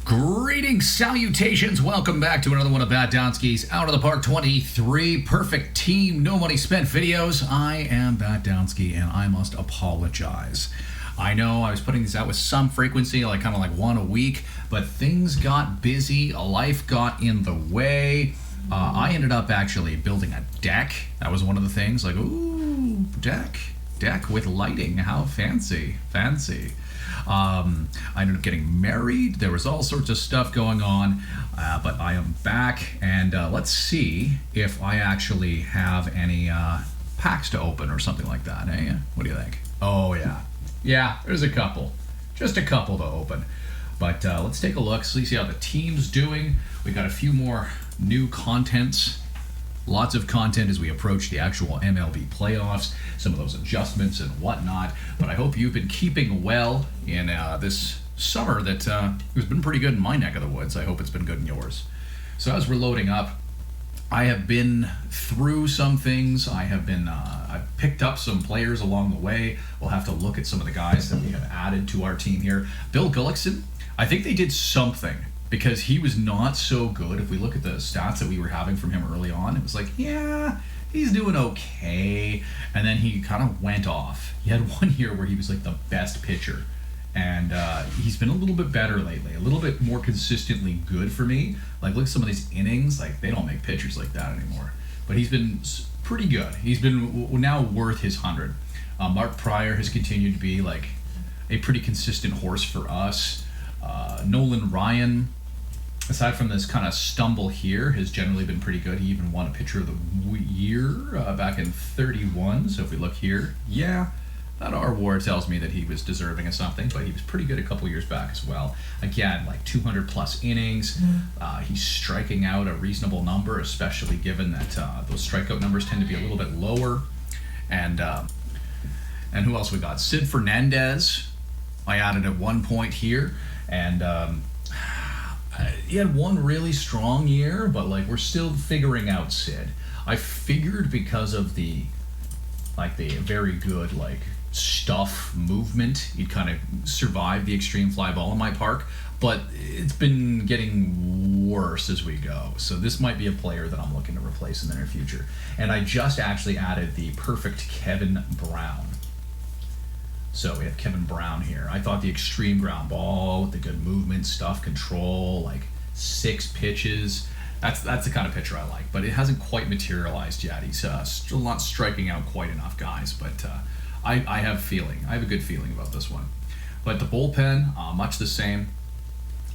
Greetings, salutations, welcome back to another one of Batdownski's Out of the Park 23 Perfect Team No Money Spent videos. I am Batdownski and I must apologize. I know I was putting these out with some frequency, like kind of like one a week, but things got busy, life got in the way. I ended up actually building a deck. That was one of the things, like, ooh, deck with lighting, how fancy. I ended up getting married. There was all sorts of stuff going on, but I am back, and let's see if I actually have any packs to open or something like that, eh? What do you think? Oh, yeah, there's a couple. Just a couple to open. But let's take a look, see how the team's doing. We got a few more new contents. Lots of content as we approach the actual MLB playoffs, some of those adjustments and whatnot. But I hope you've been keeping well in this summer that has been pretty good in my neck of the woods. I hope it's been good in yours. So as we're loading up, I have been through some things. I've picked up some players along the way. We'll have to look at some of the guys that we have added to our team here. Bill Gullickson, I think they did something, because he was not so good. If we look at the stats that we were having from him early on, it was like, yeah, he's doing okay. And then he kind of went off. He had one year where he was like the best pitcher. And he's been a little bit better lately, a little bit more consistently good for me. Like, look at some of these innings. Like, they don't make pitchers like that anymore. But he's been pretty good. He's been now worth his 100. Mark Pryor has continued to be like a pretty consistent horse for us. Nolan Ryan, aside from this kind of stumble here, has generally been pretty good. He even won a pitcher of the year back in 31. So if we look here, yeah, that R WAR tells me that he was deserving of something, but he was pretty good a couple years back as well. Again, like 200 plus innings. He's striking out a reasonable number, especially given that those strikeout numbers tend to be a little bit lower. And who else we got? Sid Fernandez, I added at one point here, and he had one really strong year, but like we're still figuring out Sid. I figured because of the very good like stuff movement, he'd kind of survive the extreme fly ball in my park, but it's been getting worse as we go. So this might be a player that I'm looking to replace in the near future. And I just actually added the perfect Kevin Brown. So we have Kevin Brown here. I thought the extreme ground ball with the good movement, stuff, control, like 6 pitches, that's the kind of pitcher I like. But it hasn't quite materialized yet. He's still not striking out quite enough guys. But I have a good feeling about this one. But the bullpen, much the same.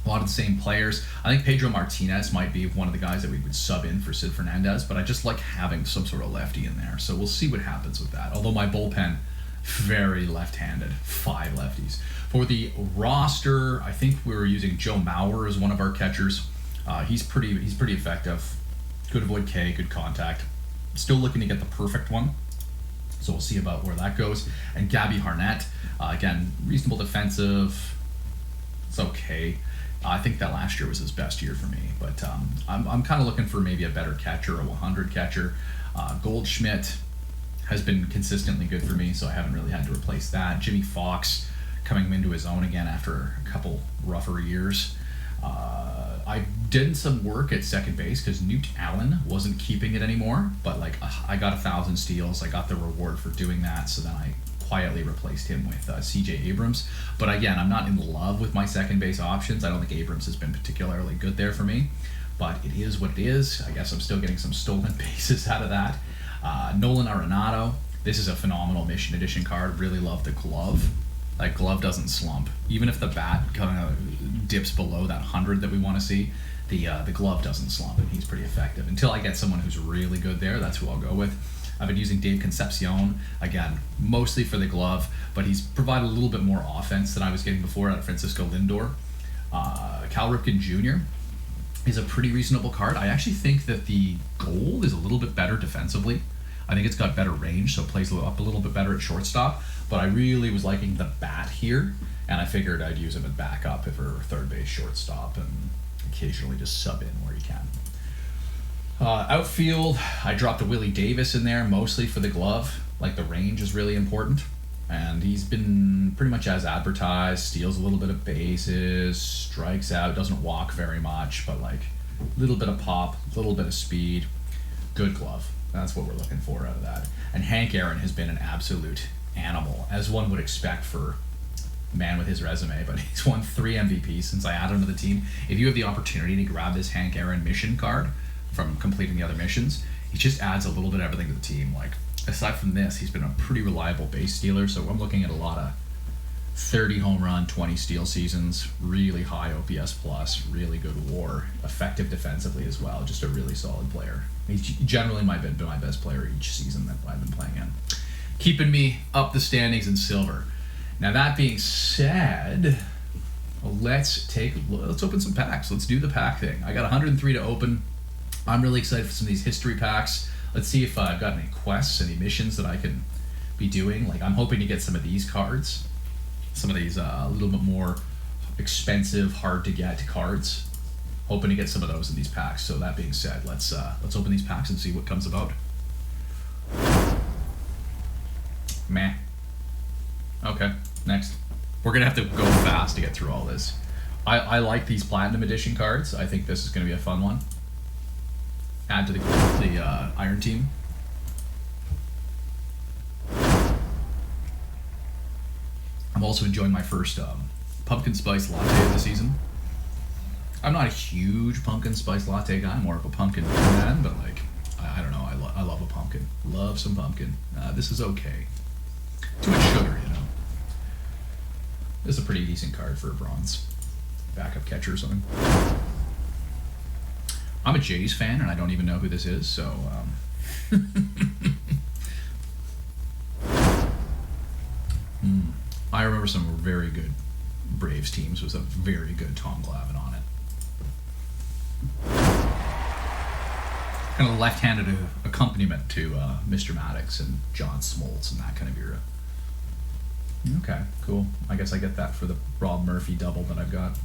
A lot of the same players. I think Pedro Martinez might be one of the guys that we would sub in for Sid Fernandez, but I just like having some sort of lefty in there. So we'll see what happens with that. Although my bullpen, very left-handed, 5 lefties. For the roster, I think we were using Joe Mauer as one of our catchers. He's pretty effective. Good avoid K, good contact. Still looking to get the perfect one, so we'll see about where that goes. And Gabby Harnett, again, reasonable defensive. It's okay. I think that last year was his best year for me, but I'm kind of looking for maybe a better catcher, a 100 catcher. Goldschmidt has been consistently good for me, so I haven't really had to replace that. Jimmy Fox coming into his own again after a couple rougher years. I did some work at second base because Newt Allen wasn't keeping it anymore, but like I got 1,000 steals. I got the reward for doing that, so then I quietly replaced him with CJ Abrams. But again, I'm not in love with my second base options. I don't think Abrams has been particularly good there for me, but it is what it is. I guess I'm still getting some stolen bases out of that. Nolan Arenado, this is a phenomenal Mission Edition card. Really love the glove. That glove doesn't slump. Even if the bat kind of dips below that 100 that we want to see, the glove doesn't slump, and he's pretty effective. Until I get someone who's really good there, that's who I'll go with. I've been using Dave Concepcion, again, mostly for the glove, but he's provided a little bit more offense than I was getting before out of Francisco Lindor. Cal Ripken Jr. is a pretty reasonable card. I actually think that the gold is a little bit better defensively. I think it's got better range, so it plays up a little bit better at shortstop. But I really was liking the bat here, and I figured I'd use him at backup for third base, shortstop, and occasionally just sub in where you can. Outfield, I dropped a Willie Davis in there, mostly for the glove. Like, the range is really important. And he's been pretty much as advertised, steals a little bit of bases, strikes out, doesn't walk very much, but like a little bit of pop, a little bit of speed. Good glove. That's what we're looking for out of that. And Hank Aaron has been an absolute animal, as one would expect for a man with his resume, but he's won 3 MVPs since I added him to the team. If you have the opportunity to grab this Hank Aaron mission card from completing the other missions, he just adds a little bit of everything to the team. Like, aside from this, he's been a pretty reliable base stealer, so I'm looking at a lot of 30 home run, 20 steal seasons, really high OPS plus, really good WAR, effective defensively as well, just a really solid player. He's generally been my best player each season that I've been playing in. Keeping me up the standings in silver. Now that being said, let's open some packs. Let's do the pack thing. I got 103 to open. I'm really excited for some of these history packs. Let's see if I've got any quests, any missions that I can be doing. Like, I'm hoping to get some of these cards, some of these a little bit more expensive, hard to get cards. Hoping to get some of those in these packs. So that being said, let's open these packs and see what comes about. Meh. Okay, next. We're gonna have to go fast to get through all this. I like these Platinum Edition cards. I think this is gonna be a fun one. Add to the Iron Team. I'm also enjoying my first pumpkin spice latte of the season. I'm not a huge pumpkin spice latte guy. I'm more of a pumpkin man, but like, I don't know. I love a pumpkin. Love some pumpkin. This is okay. Too much sugar, you know. This is a pretty decent card for a bronze backup catcher or something. I'm a Jays fan, and I don't even know who this is, so... I remember some very good Braves teams with a very good Tom Glavine on it. Kind of left-handed accompaniment to Mr. Maddox and John Smoltz and that kind of era. Okay, cool. I guess I get that for the Rob Murphy double that I've got.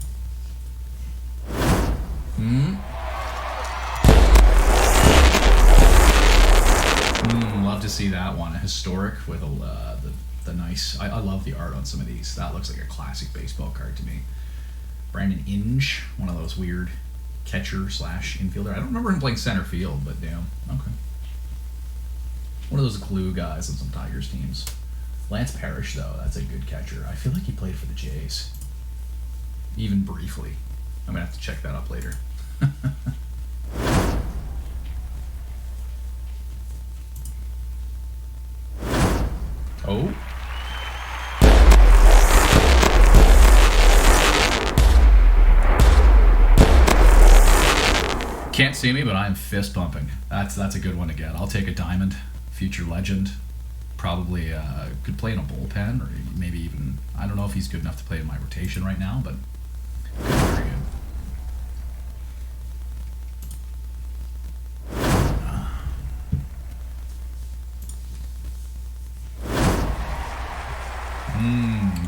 Love to see that one. A historic with the nice... I love the art on some of these. That looks like a classic baseball card to me. Brandon Inge, one of those weird catcher slash infielder. I don't remember him playing center field, but damn. Okay. One of those glue guys on some Tigers teams. Lance Parrish, though, that's a good catcher. I feel like he played for the Jays. Even briefly. I'm going to have to check that up later. Oh. Can't see me, but I'm fist pumping. That's a good one to get. I'll take a diamond. Future legend. Probably could play in a bullpen, or maybe even, I don't know if he's good enough to play in my rotation right now, but very good.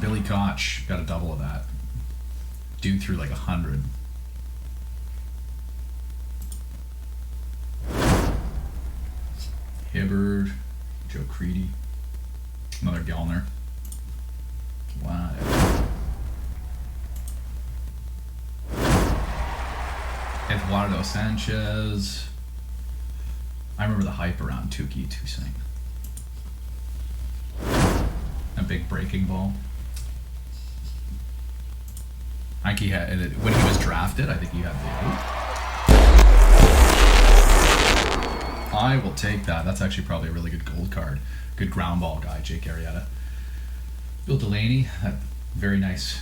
Billy Koch, got a double of that. Dude threw like 100. Hibbard, Joe Creedy, another Gellner. Wow. Eduardo Sanchez. I remember the hype around Tuki Toussaint. A big breaking ball. I think he had, when he was drafted, I think he had the... I will take that. That's actually probably a really good gold card. Good ground ball guy, Jake Arrieta. Bill Delaney, that very nice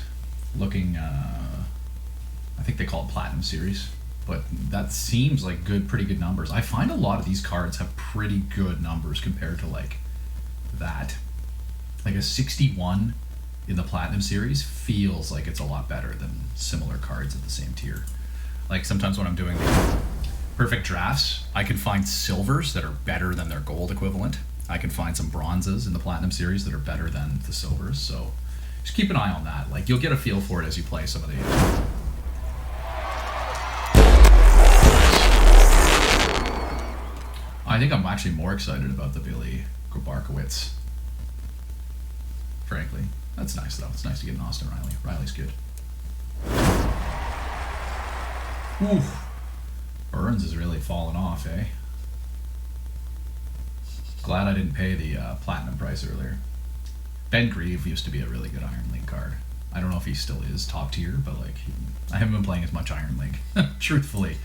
looking, I think they call it Platinum Series, but that seems like pretty good numbers. I find a lot of these cards have pretty good numbers compared to like that. Like a 61 in the Platinum Series feels like it's a lot better than similar cards at the same tier. Like sometimes when I'm doing the perfect drafts, I can find silvers that are better than their gold equivalent. I can find some bronzes in the Platinum Series that are better than the silvers, so just keep an eye on that. Like, you'll get a feel for it as you play some of the... I think I'm actually more excited about the Billy Grabarkowitz likely. That's nice, though. It's nice to get an Austin Riley. Riley's good. Ooh. Burns is really falling off, eh? Glad I didn't pay the platinum price earlier. Ben Grieve used to be a really good Iron League card. I don't know if he still is top tier, but like, I haven't been playing as much Iron League, truthfully.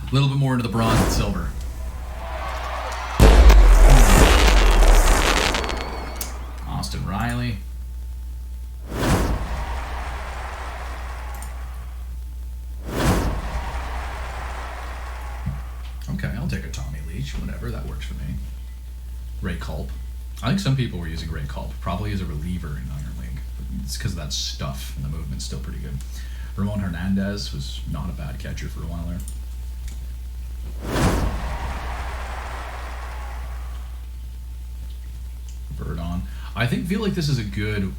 A little bit more into the bronze and silver. Austin Riley. Okay, I'll take a Tommy Leach, whatever, that works for me. Ray Culp. I think some people were using Ray Culp, probably as a reliever in Iron League. It's because of that stuff, and the movement's still pretty good. Ramon Hernandez was not a bad catcher for a while there. Bird on. I feel like this is a good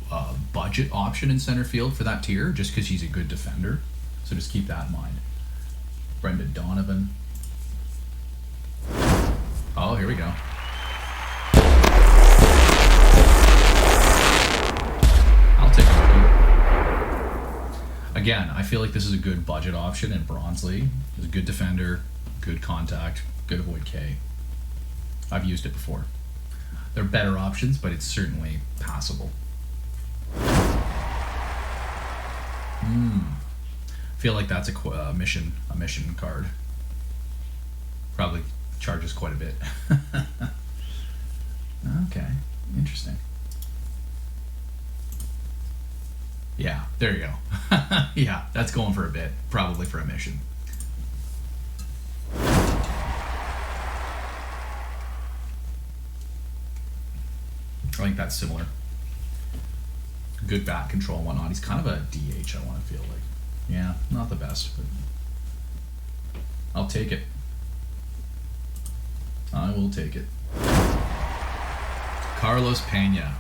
budget option in center field for that tier, just because he's a good defender. So just keep that in mind. Brendan Donovan. Oh, here we go. I'll take a rookie. Again, I feel like this is a good budget option in Bronze League. He's a good defender, good contact, good avoid K. I've used it before. They're better options, but it's certainly passable. Feel like that's a mission card. Probably charges quite a bit. Okay, interesting. Yeah, there you go. Yeah, that's going for a bit, probably for a mission. I think that's similar. Good bat control and whatnot. He's kind of a DH, I want to feel like. Yeah, not the best, but I'll take it. I will take it. Carlos Pena,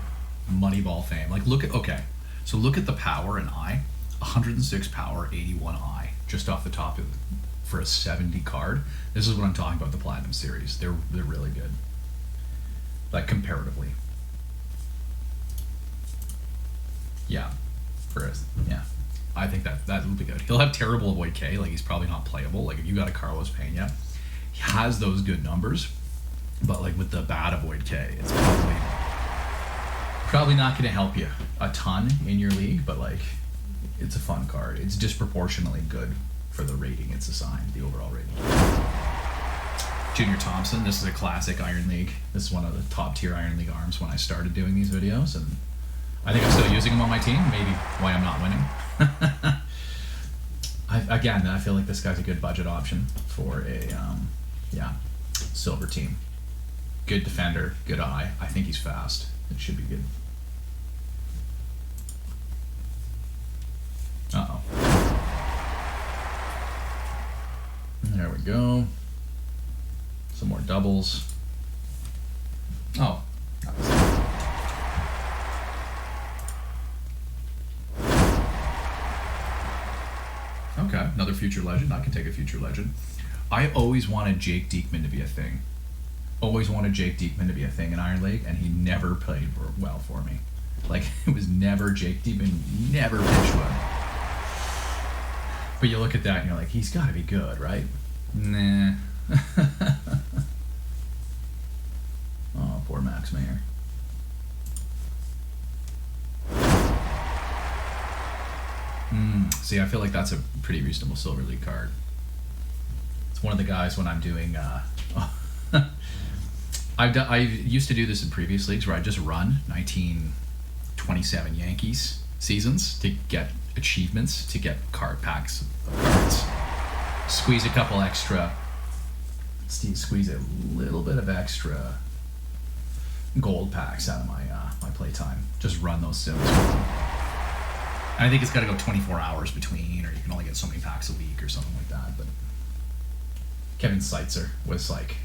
Moneyball fame. Like, look at, okay, so look at the power in eye. 106 power, 81 eye, just off the top of it for a 70 card. This is what I'm talking about, the Platinum Series. They're really good. Like, comparatively. Yeah, yeah. I think that would be good. He'll have terrible avoid K, like he's probably not playable. Like if you got a Carlos Pena, he has those good numbers, but like with the bad avoid K, it's probably not going to help you a ton in your league, but like it's a fun card. It's disproportionately good for the rating it's assigned, the overall rating. Junior Thompson, this is a classic Iron League. This is one of the top tier Iron League arms when I started doing these videos, and I think I'm still using him on my team, maybe why I'm not winning. Again, I feel like this guy's a good budget option for a silver team. Good defender, good eye. I think he's fast. It should be good. Uh-oh. There we go. Some more doubles. Oh, that was it. Okay, another future legend. I can take a future legend. I always wanted Jake Diekman to be a thing. Always wanted Jake Diekman to be a thing in Iron League, and he never played well for me. Like, it was never Jake Diekman, never pitched well. But you look at that and you're like, he's got to be good, right? Nah. Oh, poor Max Mayer. See, I feel like that's a pretty reasonable Silver League card. It's one of the guys when I'm doing... I used to do this in previous leagues where I just run 1927 Yankees seasons to get achievements, to get card packs of cards. Squeeze a couple extra... Squeeze a little bit of extra gold packs out of my my playtime. Just run those sims. I think it's got to go 24 hours between, or you can only get so many packs a week or something like that. But Kevin Seitzer was like,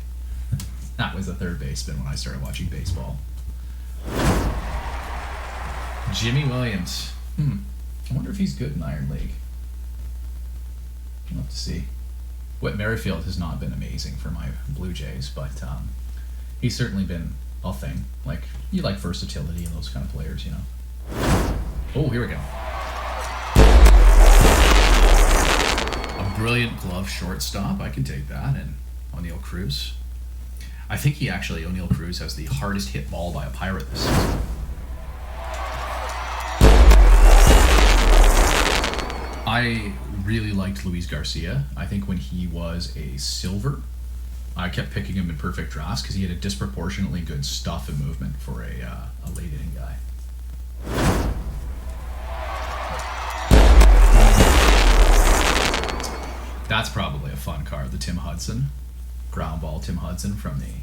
that was the third baseman when I started watching baseball. Jimmy Williams. I wonder if he's good in Iron League. We'll have to see. Whit Merrifield has not been amazing for my Blue Jays, but he's certainly been a thing. Like, you like versatility and those kind of players, you know. Oh, here we go. A brilliant glove shortstop. I can take that. And O'Neal Cruz. I think O'Neal Cruz has the hardest hit ball by a Pirate this season. I really liked Luis Garcia. I think when he was a silver, I kept picking him in perfect drafts because he had a disproportionately good stuff and movement for a late inning guy. That's probably a fun card, the Tim Hudson. Ground ball Tim Hudson from the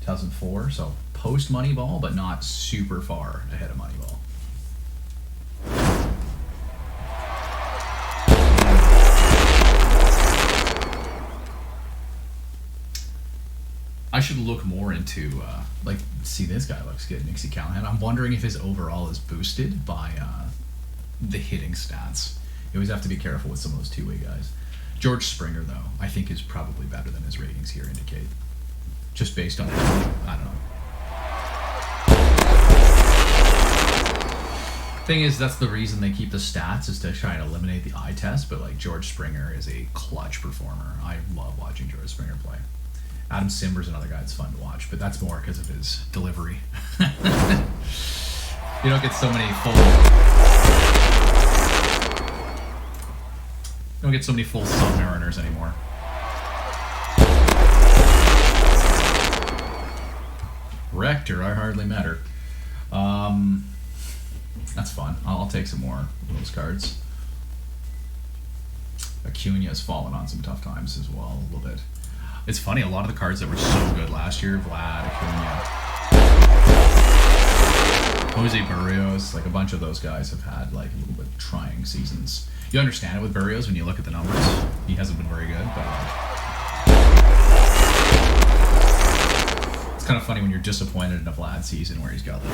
2004. So post Moneyball, but not super far ahead of Moneyball. I should look more into, see, this guy looks good, Nixie Callahan. I'm wondering if his overall is boosted by the hitting stats. You always have to be careful with some of those two-way guys. George Springer, though, I think is probably better than his ratings here indicate. Just based on how, I don't know. Thing is, that's the reason they keep the stats, is to try and eliminate the eye test, but like George Springer is a clutch performer. I love watching George Springer play. Adam Simber's another guy that's fun to watch, but that's more because of his delivery. You don't get so many full Submariners anymore. Rector, I hardly met her. That's fun. I'll take some more of those cards. Acuna has fallen on some tough times as well, a little bit. It's funny, a lot of the cards that were so good last year, Vlad, Acuna, Jose Barrios, like a bunch of those guys have had like a little bit trying seasons. You understand it with Barrios when you look at the numbers. He hasn't been very good, but like, it's kind of funny when you're disappointed in a Vlad season where he's got like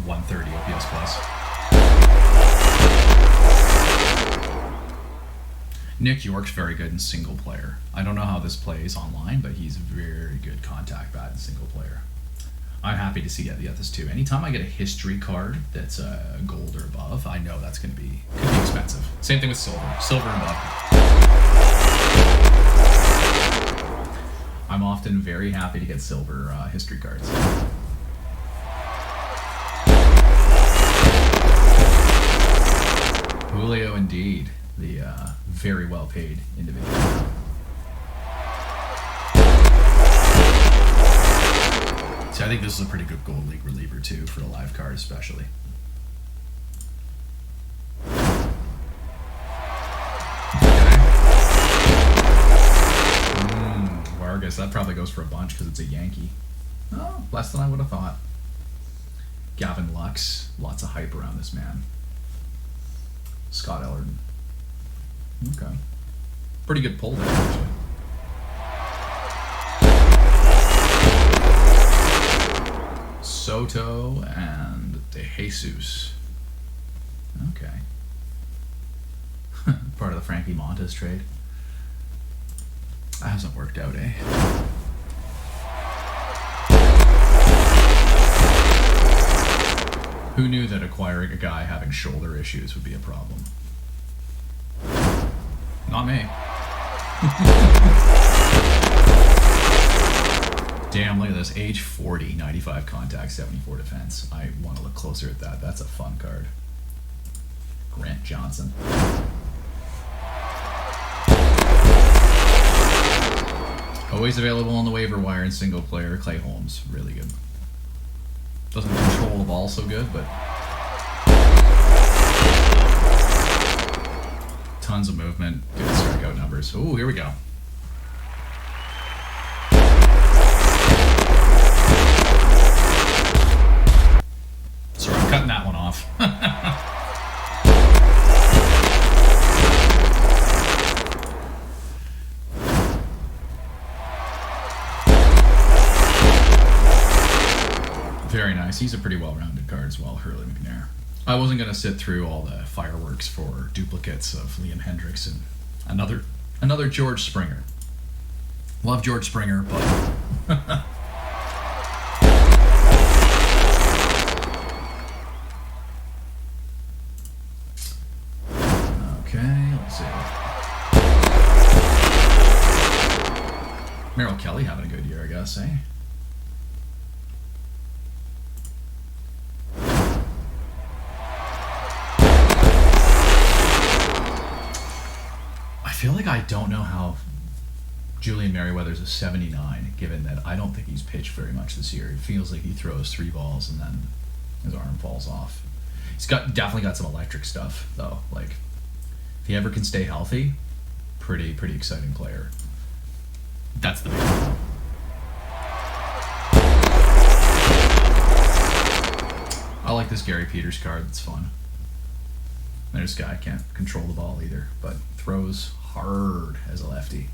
130 OPS plus. Nick York's very good in single player. I don't know how this plays online, but he's a very good contact bat in single player. I'm happy to see this too. Anytime I get a history card that's gold or above, I know that's could be expensive. Same thing with silver. Silver and above. I'm often very happy to get silver history cards. Julio, indeed. The very well paid individual. So I think this is a pretty good Gold League reliever too for a live card especially. Vargas, that probably goes for a bunch because it's a Yankee. Oh, less than I would have thought. Gavin Lux, lots of hype around this man. Scott Ellerton. Okay. Pretty good pull there, actually. Soto and De Jesus. Okay. Part of the Frankie Montes trade. That hasn't worked out, eh? Who knew that acquiring a guy having shoulder issues would be a problem? Not me. Damn, look at this. Age 40, 95 contact, 74 defense. I want to look closer at that. That's a fun card. Grant Johnson. Always available on the waiver wire in single player. Clay Holmes, really good. Doesn't control the ball so good, but tons of movement, good strikeout numbers. Oh, here we go. Sorry, I'm cutting that one off. Very nice. He's a pretty well-rounded card as well, Hurley McNair. I wasn't going to sit through all the fireworks for duplicates of Liam Hendriks and another George Springer. Love George Springer, but Merrill Kelly having a good year, I guess, eh? I feel like I don't know how Julian Merriweather's a 79, given that I don't think he's pitched very much this year. It feels like he throws 3 balls and then his arm falls off. He's definitely got some electric stuff, though. Like, if he ever can stay healthy, pretty exciting player. That's the big one. I like this Gary Peters card. It's fun. This guy can't control the ball either, but throws hard as a lefty.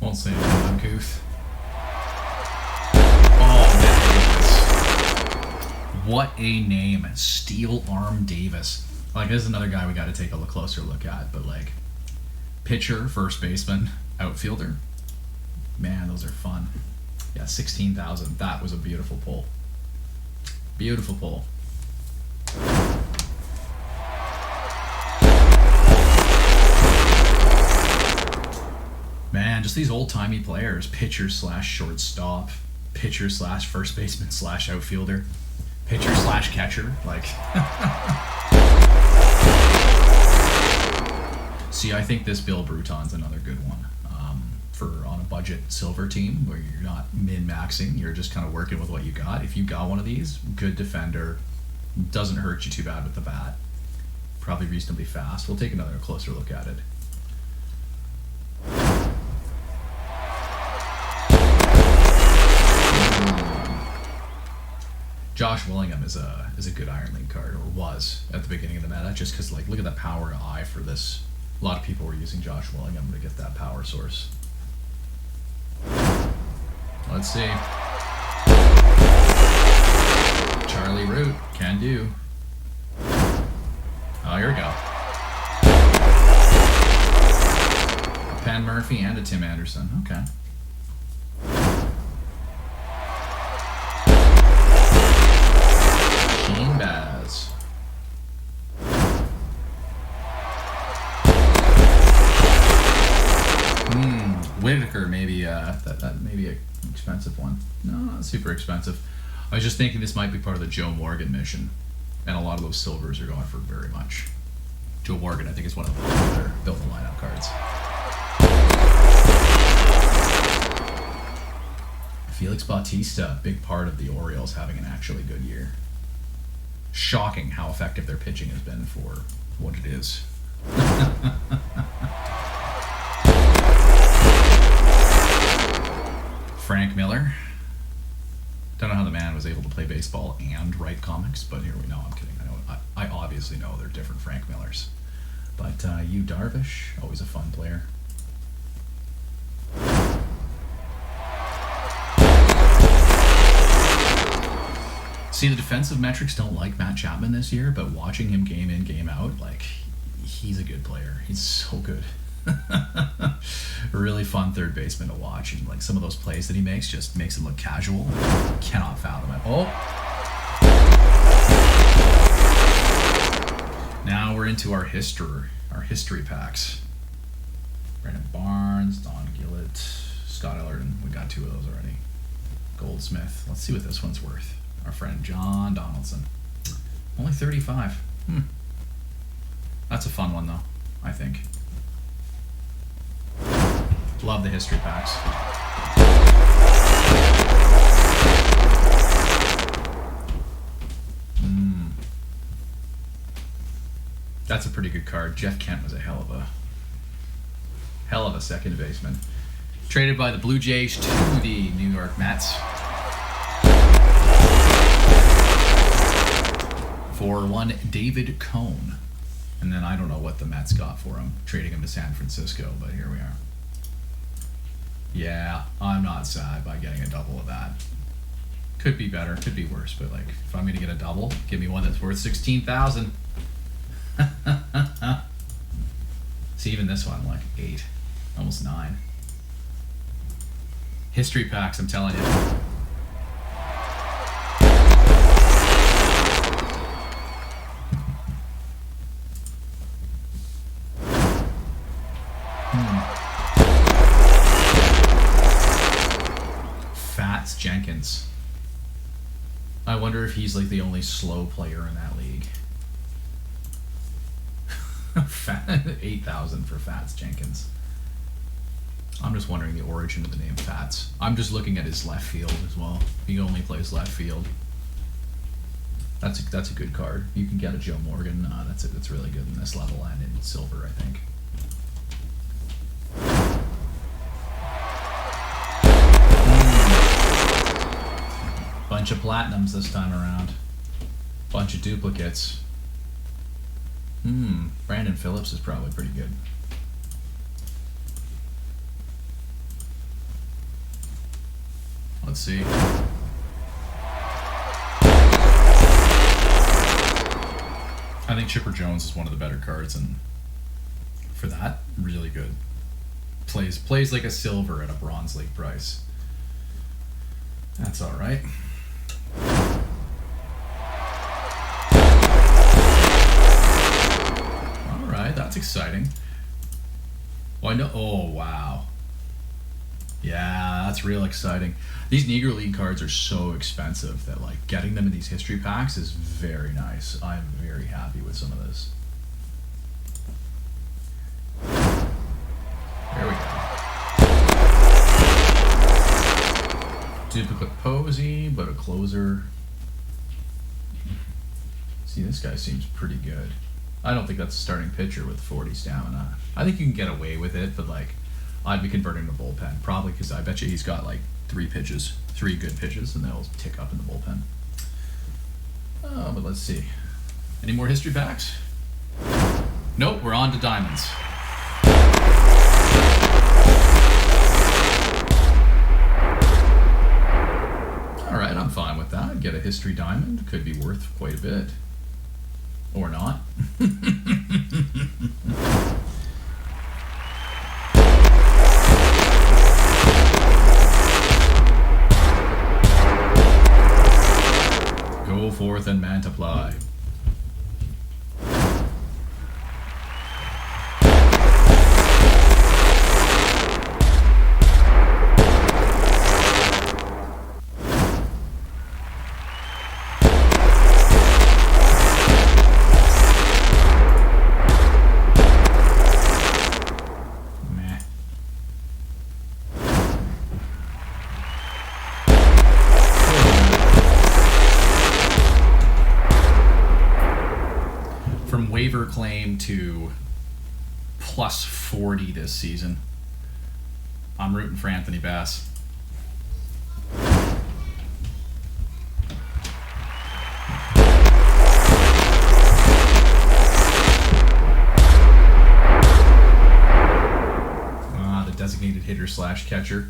Won't say anything uncouth. What a name. Steel Arm Davis. Like, this is another guy we got to take a closer look at, but like, pitcher, first baseman, outfielder. Man, those are fun. Yeah, 16,000. That was a beautiful pull. Beautiful pull. Man, just these old-timey players. Pitcher slash shortstop, pitcher slash first baseman slash outfielder, pitcher slash catcher. Like, see, I think this Bill Bruton's another good one for on a budget silver team where you're not min-maxing. You're just kind of working with what you got. If you got one of these, good defender, doesn't hurt you too bad with the bat, probably reasonably fast. We'll take another closer look at it. Josh Willingham is a good Iron League card, or was at the beginning of the meta, just because, like, look at the power eye for this. A lot of people were using Josh Willingham to get that power source. Let's see. Charlie Root, can do. Oh, here we go. A Penn Murphy and a Tim Anderson. Okay. Baz. Whitaker, maybe that may be an expensive one. No, not super expensive. I was just thinking this might be part of the Joe Morgan mission, and a lot of those silvers are going for very much. Joe Morgan, I think, is one of the popular built in the lineup cards. Felix Bautista, big part of the Orioles having an actually good year. Shocking how effective their pitching has been for what it is. Frank Miller. Don't know how the man was able to play baseball and write comics, but here we know. I'm kidding. I obviously know they're different Frank Millers. But Yu Darvish, always a fun player. See, the defensive metrics don't like Matt Chapman this year, but watching him game in, game out, like, he's a good player. He's so good. Really fun third baseman to watch, and like some of those plays that he makes just makes him look casual. I cannot fathom it. Oh, now we're into our history packs. Brandon Barnes, Don Gillett, Scott Ellerton. We got 2 of those already. Goldsmith. Let's see what this one's worth. Our friend John Donaldson. Only 35. That's a fun one, though, I think. Love the history packs. That's a pretty good card. Jeff Kent was a hell of a second baseman. Traded by the Blue Jays to the New York Mets for one David Cone. And then I don't know what the Mets got for him, trading him to San Francisco, but here we are. Yeah, I'm not sad by getting a double of that. Could be better, could be worse, but like, if I'm gonna get a double, give me one that's worth 16,000. See, even this one, like 8, almost 9. History packs, I'm telling you. Fats Jenkins. I wonder if he's like the only slow player in that league. 8,000 for Fats Jenkins. I'm just wondering the origin of the name Fats. I'm just looking at his left field as well. He only plays left field. That's a good card. You can get a Joe Morgan. That's really good in this level and in silver, I think. Bunch of platinums this time around. Bunch of duplicates. Brandon Phillips is probably pretty good. Let's see. I think Chipper Jones is one of the better cards, and for that, really good. Plays like a silver at a bronze league price. That's all right. All right, that's exciting. Well, I know. Oh, wow. Yeah, that's real exciting. These Negro League cards are so expensive that like getting them in these history packs is very nice. I'm very happy with some of this. There we go. Duplicate Posey, but a closer. See, this guy seems pretty good. I don't think that's a starting pitcher with 40 stamina. I think you can get away with it, but like I'd be converting to bullpen, probably because I bet you he's got like 3 good pitches, and they'll tick up in the bullpen. But let's see. Any more history packs? Nope, we're on to diamonds. All right, I'm fine with that. Get a history diamond. Could be worth quite a bit. Or not. Go forth and multiply. Waiver claim to plus 40 this season. I'm rooting for Anthony Bass. The designated hitter slash catcher.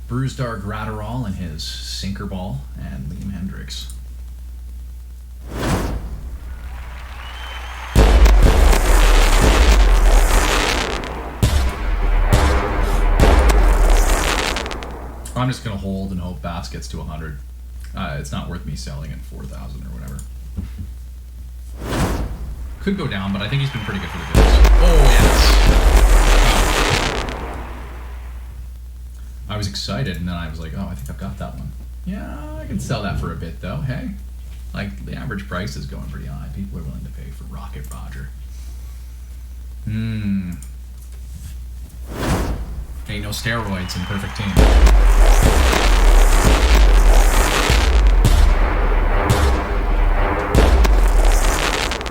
Brusdar Gratterall and his sinker ball, and Liam Hendricks. I'm just going to hold and hope Bass gets to 100. It's not worth me selling at 4,000 or whatever. Could go down, but I think he's been pretty good for the Bills. Oh, yes. I was excited, and then I was like, oh, I think I've got that one. Yeah, I can sell that for a bit, though. Hey, like, the average price is going pretty high. People are willing to pay for Rocket Roger. Ain't no steroids in Perfect Team.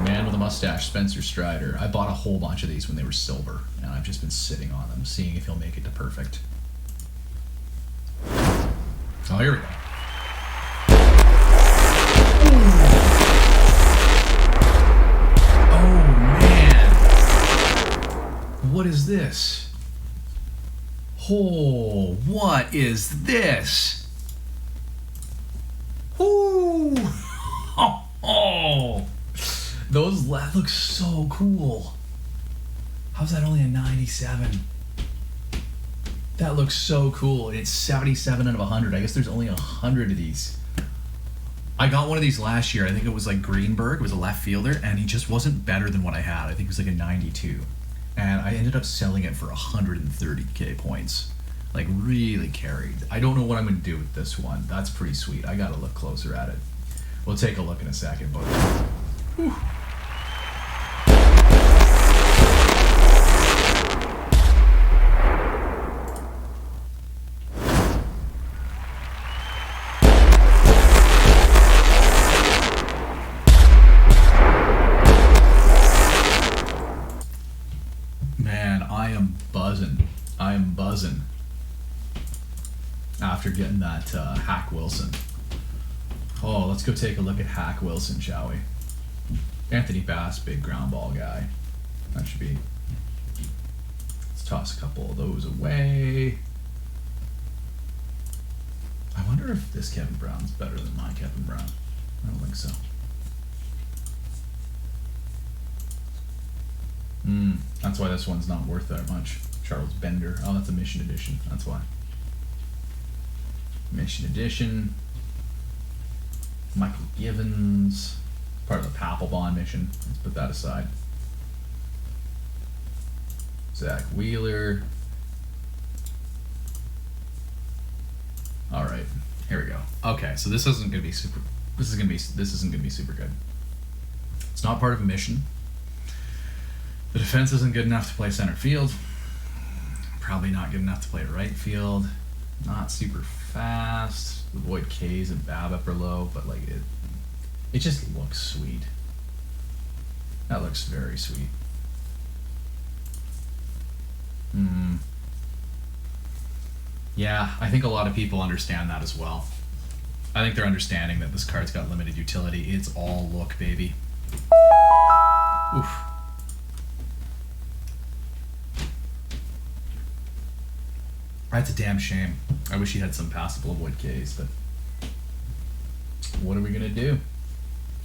Man with a mustache, Spencer Strider. I bought a whole bunch of these when they were silver, and I've just been sitting on them, seeing if he'll make it to Perfect. Oh, here we go. Oh, man. What is this? Oh, what is this? Ooh. Oh. That looks so cool. How's that only a 97? That looks so cool. It's 77 out of 100. I guess there's only 100 of these. I got one of these last year. I think it was like Greenberg. It was a left fielder, and he just wasn't better than what I had. I think it was like a 92. And I ended up selling it for 130K points. Like, really carried. I don't know what I'm going to do with this one. That's pretty sweet. I got to look closer at it. We'll take a look in a second. But whew. Man, I am buzzing. I am buzzing after getting that Hack Wilson. Oh, let's go take a look at Hack Wilson, shall we? Anthony Bass, big ground ball guy. That should be... Let's toss a couple of those away. I wonder if this Kevin Brown's better than my Kevin Brown. I don't think so. That's why this one's not worth that much. Charles Bender. Oh, that's a Mission Edition. That's why. Mission Edition. Michael Givens. Part of the Papelbon mission. Let's put that aside. Zach Wheeler. All right, here we go. Okay, so this isn't gonna be super. This isn't gonna be super good. It's not part of a mission. The defense isn't good enough to play center field. Probably not good enough to play right field. Not super fast. The Void K's and BABIP are low, but like it just looks sweet. That looks very sweet. Yeah, I think a lot of people understand that as well. I think they're understanding that this card's got limited utility. It's all look, baby. Oof. That's a damn shame. I wish he had some passable Void K's, but what are we gonna do?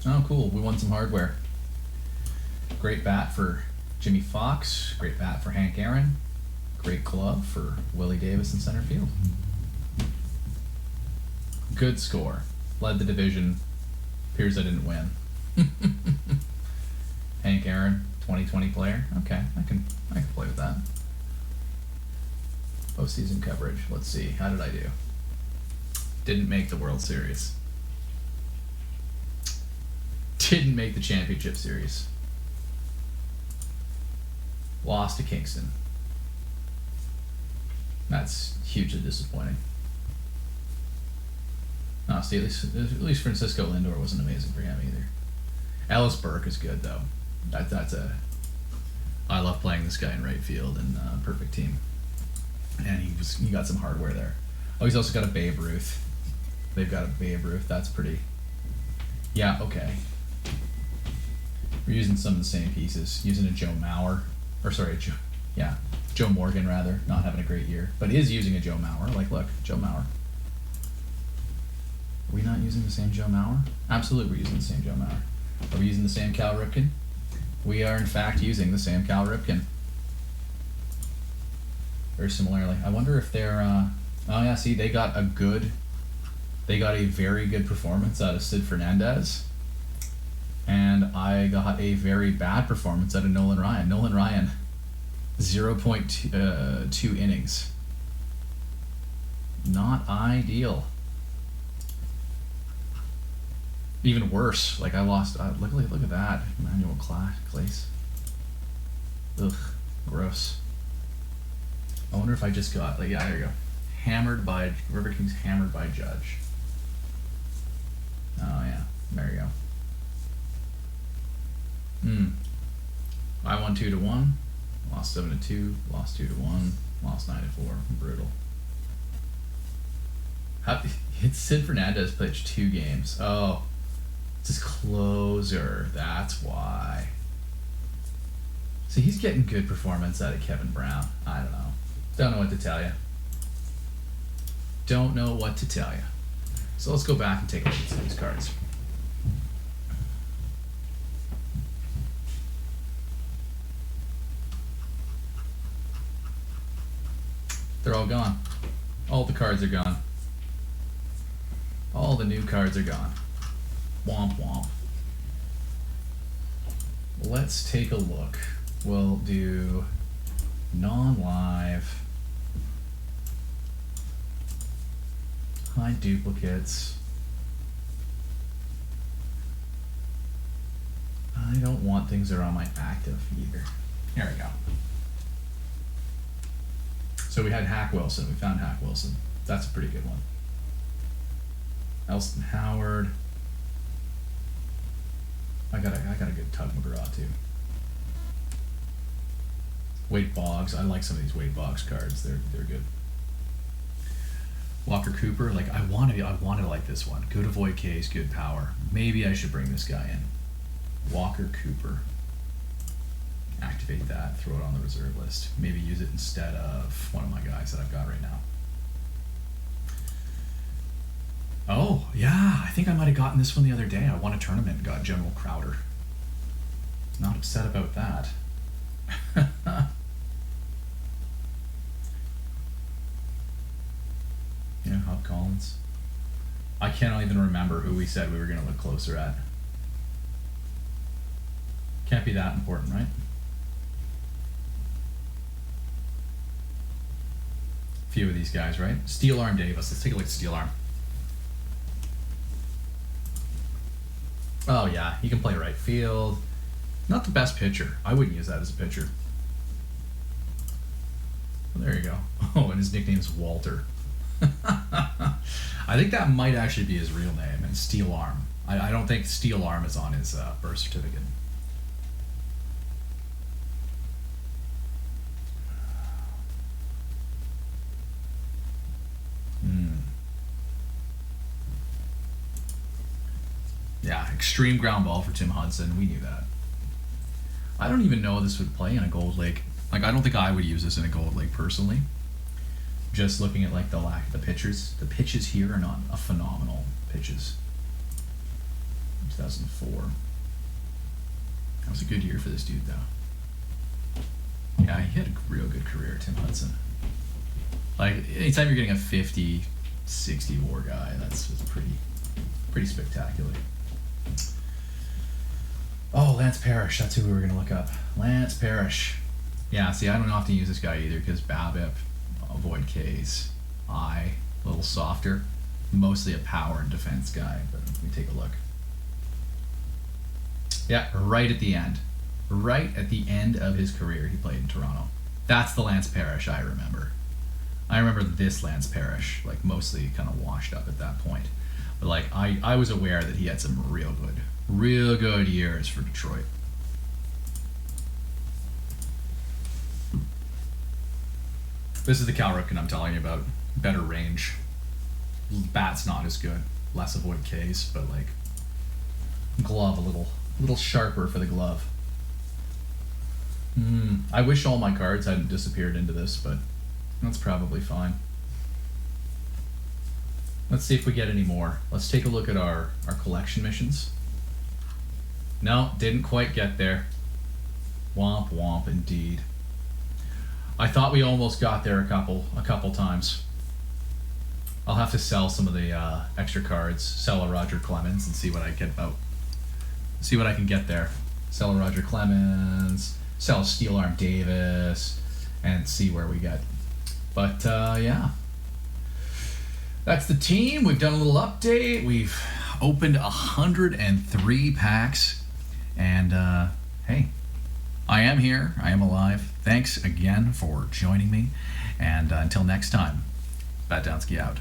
Oh, cool. We won some hardware. Great bat for Jimmy Fox. Great bat for Hank Aaron. Great glove for Willie Davis in center field. Good score. Led the division. Appears I didn't win. Hank Aaron, 2020 player. Okay, I can play with that. Postseason coverage. Let's see. How did I do? Didn't make the World Series. Didn't make the Championship Series. Lost to Kingston. That's hugely disappointing. No, see, at least Francisco Lindor wasn't amazing for him either. Ellis Burke is good though. I love playing this guy in right field and Perfect Team. And he got some hardware there. Oh, he's also got a Babe Ruth. They've got a Babe Ruth. That's pretty. Yeah, okay. We're using some of the same pieces. Using a Joe Mauer, or sorry, Joe Morgan rather. Not having a great year, but is using a Joe Mauer. Like, look, Joe Mauer. Are we not using the same Joe Mauer? Absolutely, we're using the same Joe Mauer. Are we using the same Cal Ripken? We are in fact using the same Cal Ripken. Very similarly. I wonder if they're, oh yeah, see, they got a very good performance out of Sid Fernandez. And I got a very bad performance out of Nolan Ryan. Nolan Ryan, 0.2 innings. Not ideal. Even worse, like I lost, look at that, Emmanuel Clace. Ugh, gross. I wonder if I just got, like, yeah, there you go. Hammered by, River King's hammered by Judge. Oh yeah, there you go. I won 2-1, lost 7-2, lost 2-1, lost 9-4. Brutal. It's Sid Fernandez pitched 2 games. Oh, it's his closer. That's why. See, he's getting good performance out of Kevin Brown. I don't know. Don't know what to tell you. Don't know what to tell you. So let's go back and take a look at some of these cards. They're all gone. All the cards are gone. All the new cards are gone. Womp womp. Let's take a look. We'll do non-live. Hide duplicates. I don't want things that are on my active either. Here we go. So we had Hack Wilson. We found Hack Wilson. That's a pretty good one. Elston Howard. I got a good Tug McGraw too. Wade Boggs. I like some of these Wade Boggs cards. They're good. Walker Cooper. Like I wanted to like this one. Good avoid case. Good power. Maybe I should bring this guy in. Walker Cooper. Activate that. Throw it on the reserve list. Maybe use it instead of one of my guys that I've got right now. Oh, yeah, I think I might have gotten this one the other day. I won a tournament and got General Crowder. Not upset about that. Yeah, Hub Collins. I cannot even remember who we said we were going to look closer at. Can't be that important, right? A few of these guys, right? Steel Arm Davis. Let's take a look at Steel Arm. Oh yeah, he can play right field. Not the best pitcher. I wouldn't use that as a pitcher. Well, there you go. Oh, and his nickname's Walter. I think that might actually be his real name, and Steel Arm. I don't think Steel Arm is on his birth certificate. Yeah, extreme ground ball for Tim Hudson. We knew that. I don't even know this would play in a Gold League. Like, I don't think I would use this in a Gold League personally. Just looking at like the pitchers. The pitches here are not a phenomenal pitches. 2004. That was a good year for this dude, though. Yeah, he had a real good career, Tim Hudson. Like, anytime you're getting a 50, 60 WAR guy, that's pretty spectacular. Oh, Lance Parrish. That's who we were going to look up. Lance Parrish. Yeah, see, I don't often use this guy either because BABIP, avoid Ks, a little softer. Mostly a power and defense guy, but let me take a look. Yeah, right at the end. Right at the end of his career, he played in Toronto. That's the Lance Parrish I remember. I remember this Lance Parrish, like mostly kind of washed up at that point. But like, I was aware that he had some real good years for Detroit. This is the Cal Ripken I'm telling you about. Better range. Bat's not as good. Less avoid Ks, but like glove a little sharper for the glove. I wish all my cards hadn't disappeared into this, but that's probably fine. Let's see if we get any more. Let's take a look at our collection missions. No, didn't quite get there. Womp womp indeed. I thought we almost got there a couple times. I'll have to sell some of the extra cards, sell a Roger Clemens and see what I get about. See what I can get there. Sell a Roger Clemens, sell a Steel Arm Davis, and see where we get. But yeah. That's the team. We've done a little update. We've opened 103 packs. And hey, I am here. I am alive. Thanks again for joining me. And until next time, Batdownski out.